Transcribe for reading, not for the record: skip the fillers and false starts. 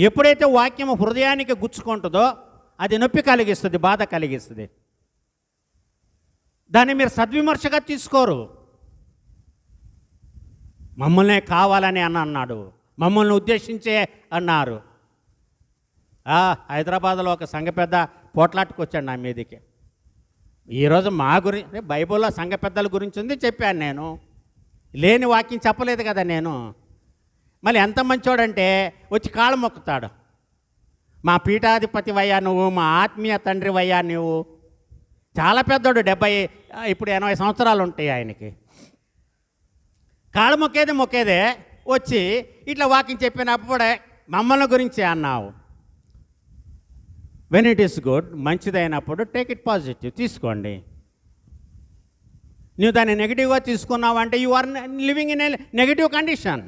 ఎప్పుడైతే వాక్యము హృదయానికి గుచ్చుకుంటుందో అది నొప్పి కలిగిస్తుంది, బాధ కలిగిస్తుంది. దాన్ని మీరు సద్విమర్శగా తీసుకోరు. మమ్మల్నే కావాలని అన్నాడు, మమ్మల్ని ఉద్దేశించే అన్నారు. హైదరాబాద్లో ఒక సంఘ పెద్ద పోట్లాట్టుకు వచ్చాడు నా మీదకి. ఈరోజు మా గురించి బైబిల్లో సంఘ పెద్దల గురించి ఉంది చెప్పాను నేను, లేని వాక్యం చెప్పలేదు కదా నేను. మళ్ళీ ఎంత మంచోడంటే వచ్చి కాళ్ళు మొక్కుతాడు. మా పీఠాధిపతి వయ్యా నువ్వు, మా ఆత్మీయ తండ్రి వయ్యా నువ్వు. చాలా పెద్దోడు, 70 ఇప్పుడు 80 సంవత్సరాలు ఉంటాయి ఆయనకి. కాళ్ళు మొక్కేదే వచ్చి ఇట్లా వాక్యం చెప్పినప్పుడే మమ్మల్ని గురించి అన్నావు. వెన్ ఇట్ ఈస్ గుడ్, మంచిదైనప్పుడు టేక్ ఇట్ పాజిటివ్, తీసుకోండి. నువ్వు దాన్ని నెగిటివ్గా తీసుకున్నావు అంటే you are living in a negative condition.